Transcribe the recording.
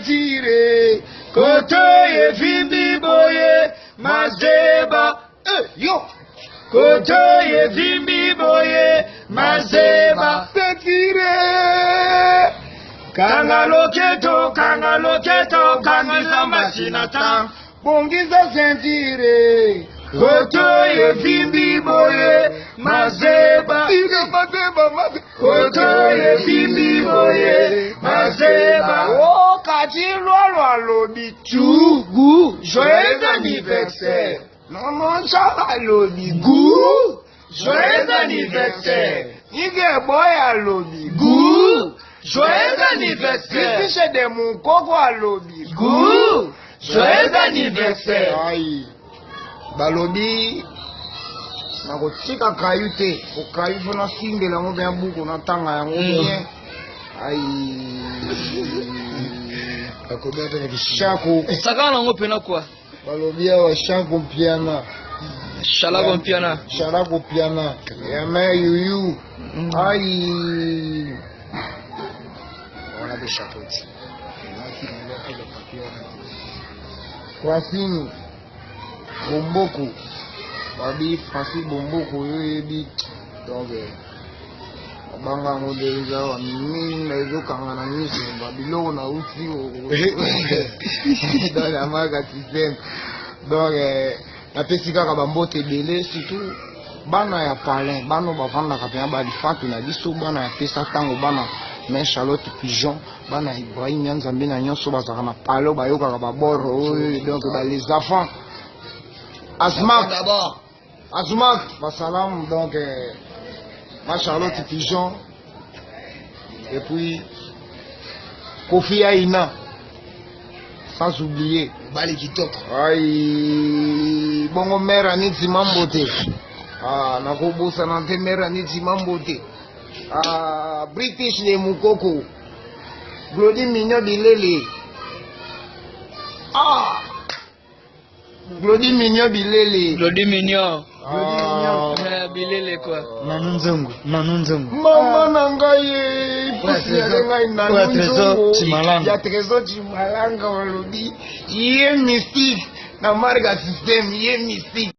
sentire koto evimbi boye mazeba yo koto evimbi boye mazeba sentire kangaloketo kangisa machinata bongiza sentire koto evimbi boye mazeba koto evimbi boye mazeba oh kachilwa lobi chugu joyeux anniversaire non ça lobi gou joyeux anniversaire nige boy lobi gou joyeux anniversaire fiche de mon koko lobi gou joyeux anniversaire aïe balobi nakotika kayu te okayu fona singela ngo bya buku na tanga yango bien ai akobia te kishako sakana ngo pena kwa balobi wa shango piana shalako piana ya me yuyu ai wana be shapoti kwa sini bomboko babi Francis bomboko yoyebi donc banga ngo deja wa mingi ezo kanga na nyusi babilo na uti dans la maga système donc la pesika ka bambote belé surtout bana ya palin bano bavanda ka pena ba lifatu na biso bana ya pesa tango bana mais Charlotte Pigeon bana Ibrahim Nzambe na nyonso bazaka na palo bayoka ka baboro donc ba les enfants Asmak d'abord. Asmak, salam donc ma Charlotte Pigeon et puis Kofi Aina sans oublier Bali Kitoko. Aïe bongo mère Aniti Mambote. Ah nakobosa nante mère Aniti Mambote. Ah British les Mukoko. Glody Mignon Bilele. Ah Glody Mignon Bilele. Glody Mignon. Bilele quoi. Nanunzongo. Mama nangaye. Trésor Chimalanga. Ya Trésor Chimalanga walobi. Yé mystique. Na marga système, yé mystique.